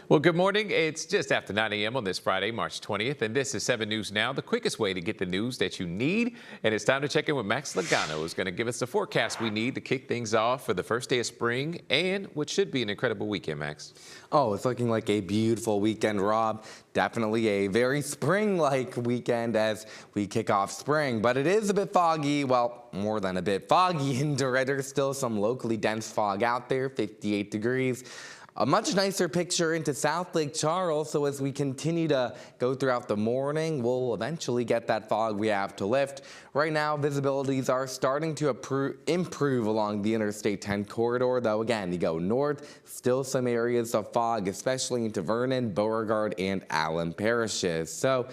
Well, good morning. It's just after 9 a.m. on this Friday, March 20th, and this is 7 News Now, the quickest way to get the news that you need. And it's time to check in with Max Logano, who's going to give us the forecast we need to kick things off for the first day of spring and what should be an incredible weekend, Max. Oh, it's looking like a beautiful weekend, Rob. Definitely a very spring-like weekend as we kick off spring, but it is a bit foggy. Well, more than a bit foggy in DeRidder. Still some locally dense fog out there, 58 degrees. A much nicer picture into South Lake Charles, so as we continue to go throughout the morning, we'll eventually get that fog we have to lift. Right now, visibilities are starting to improve along the Interstate 10 corridor, though again, you go north, still some areas of fog, especially into Vernon, Beauregard, and Allen parishes. So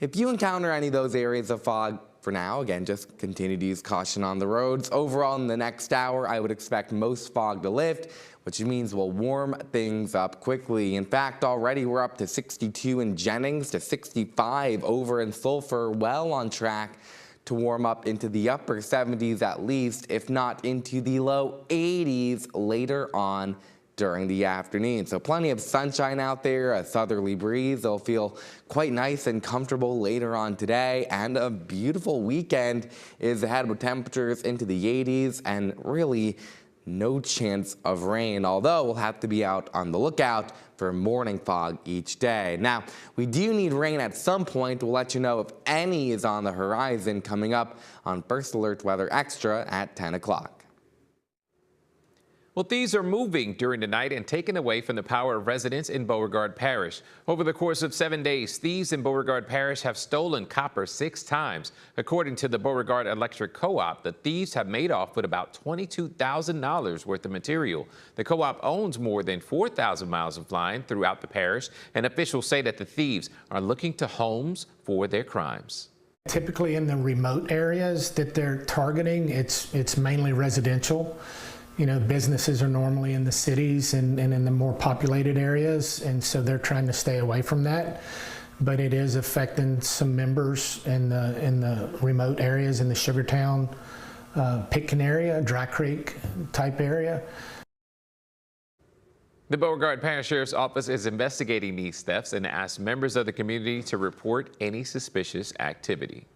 if you encounter any of those areas of fog, for now, again, just continue to use caution on the roads. Overall, in the next hour, I would expect most fog to lift, which means we'll warm things up quickly. In fact, already we're up to 62 in Jennings, to 65 over in Sulphur, well on track to warm up into the upper 70s at least, if not into the low 80s later on during the afternoon. So plenty of sunshine out there, a southerly breeze. It'll feel quite nice and comfortable later on today, and a beautiful weekend is ahead with temperatures into the 80s and really no chance of rain, although we'll have to be out on the lookout for morning fog each day. Now, we do need rain at some point. We'll let you know if any is on the horizon coming up on First Alert Weather Extra at 10 o'clock. Well, thieves are moving during the night and taking away from the power of residents in Beauregard Parish. Over the course of 7 days, thieves in Beauregard Parish have stolen copper 6 times. According to the Beauregard Electric Co-op, the thieves have made off with about $22,000 worth of material. The co-op owns more than 4,000 miles of line throughout the parish, and officials say that the thieves are looking to homes for their crimes. Typically in the remote areas that they're targeting, it's mainly residential. You know, businesses are normally in the cities and in the more populated areas, and so they're trying to stay away from that. But it is affecting some members in the remote areas in the Sugartown, Pitkin area, Dry Creek type area. The Beauregard Parish Sheriff's Office is investigating these thefts and asked members of the community to report any suspicious activity.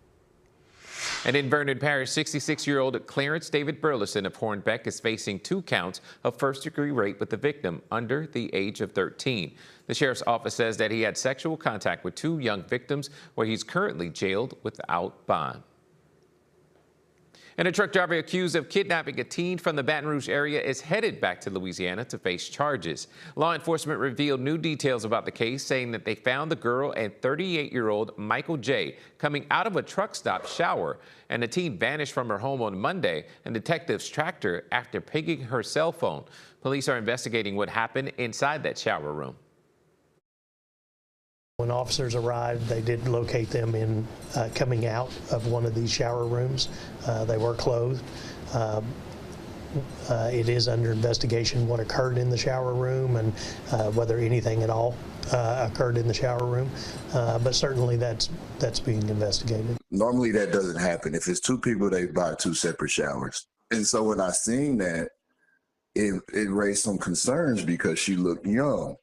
And in Vernon Parish, 66-year-old Clarence David Burleson of Hornbeck is facing 2 counts of first-degree rape with the victim under the age of 13. The sheriff's office says that he had sexual contact with 2 young victims, where he's currently jailed without bond. And a truck driver accused of kidnapping a teen from the Baton Rouge area is headed back to Louisiana to face charges. Law enforcement revealed new details about the case, saying that they found the girl and 38-year-old Michael J. coming out of a truck stop shower, and the teen vanished from her home on Monday, and detectives tracked her after pinging her cell phone. Police are investigating what happened inside that shower room. When officers arrived, they did locate them in coming out of one of these shower rooms. They were clothed. It is under investigation what occurred in the shower room and whether anything at all occurred in the shower room. But certainly that's being investigated. Normally that doesn't happen. If it's 2 people, they buy 2 separate showers. And so when I seen that, it raised some concerns because she looked young.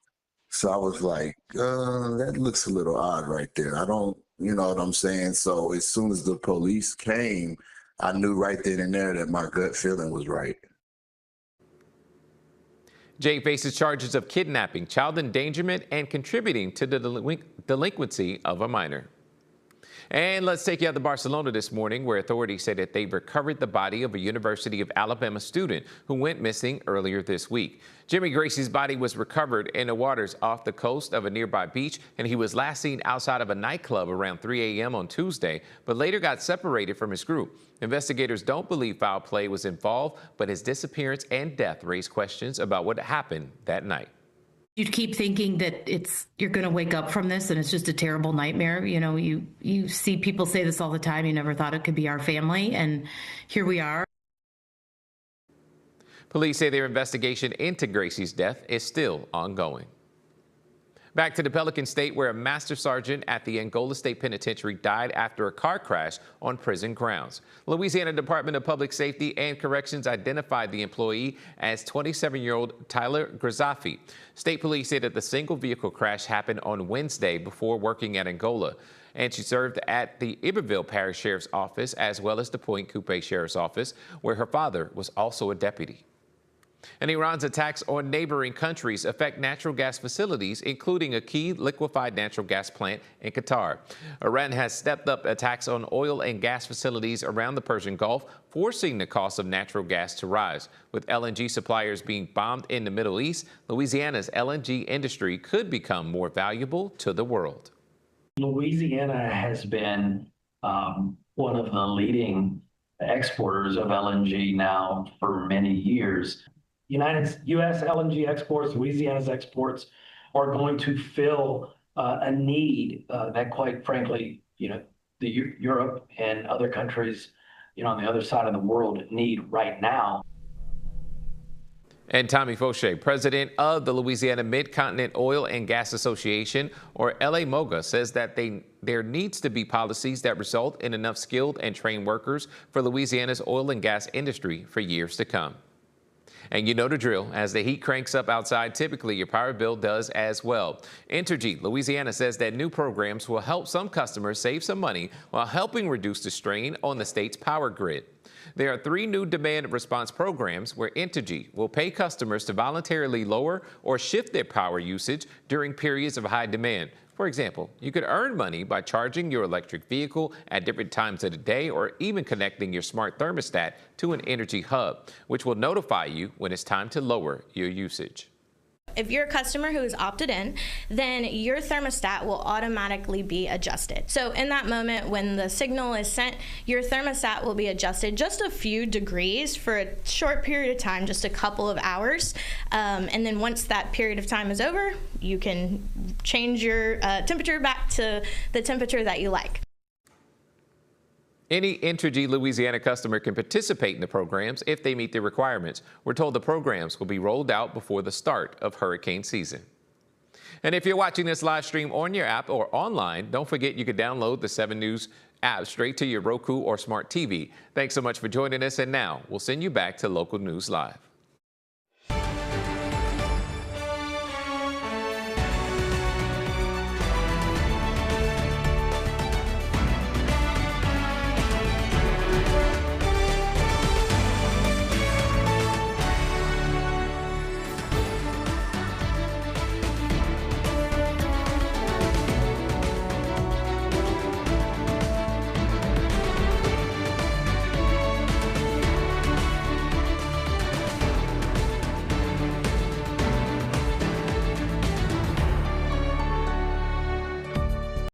So I was like, that looks a little odd right there. I don't, you know what I'm saying? So as soon as the police came, I knew right then and there that my gut feeling was right. Jay faces charges of kidnapping, child endangerment, and contributing to the delinquency of a minor. And let's take you out to Barcelona this morning, where authorities say that they've recovered the body of a University of Alabama student who went missing earlier this week. Jimmy Gracie's body was recovered in the waters off the coast of a nearby beach, and he was last seen outside of a nightclub around 3 a.m. on Tuesday, but later got separated from his group. Investigators don't believe foul play was involved, but his disappearance and death raise questions about what happened that night. You keep thinking that you're going to wake up from this and it's just a terrible nightmare. You know, you see people say this all the time. You never thought it could be our family, and here we are. Police say their investigation into Gracie's death is still ongoing. Back to the Pelican State, where a master sergeant at the Angola State Penitentiary died after a car crash on prison grounds. Louisiana Department of Public Safety and Corrections identified the employee as 27-year-old Tyler Grazafi. State police said that the single vehicle crash happened on Wednesday before working at Angola, and she served at the Iberville Parish Sheriff's Office as well as the Point Coupe Sheriff's Office, where her father was also a deputy. And Iran's attacks on neighboring countries affect natural gas facilities, including a key liquefied natural gas plant in Qatar. Iran has stepped up attacks on oil and gas facilities around the Persian Gulf, forcing the cost of natural gas to rise. With LNG suppliers being bombed in the Middle East, Louisiana's LNG industry could become more valuable to the world. Louisiana has been one of the leading exporters of LNG now for many years. U.S. LNG exports, Louisiana's exports are going to fill a need that, quite frankly, Europe and other countries, on the other side of the world need right now. And Tommy Fauché, president of the Louisiana Mid-Continent Oil and Gas Association, or LA-MOGA, says that there needs to be policies that result in enough skilled and trained workers for Louisiana's oil and gas industry for years to come. And you know the drill. As the heat cranks up outside, typically your power bill does as well. Entergy Louisiana says that new programs will help some customers save some money while helping reduce the strain on the state's power grid. There are 3 new demand response programs where Entergy will pay customers to voluntarily lower or shift their power usage during periods of high demand. For example, you could earn money by charging your electric vehicle at different times of the day, or even connecting your smart thermostat to an Entergy hub, which will notify you when it's time to lower your usage. If you're a customer who is opted in, then your thermostat will automatically be adjusted. So in that moment when the signal is sent, your thermostat will be adjusted just a few degrees for a short period of time, just a couple of hours. And then once that period of time is over, you can change your temperature back to the temperature that you like. Any Entergy Louisiana customer can participate in the programs if they meet the requirements. We're told the programs will be rolled out before the start of hurricane season. And if you're watching this live stream on your app or online, don't forget you can download the 7 News app straight to your Roku or smart TV. Thanks so much for joining us, and now we'll send you back to Local News Live.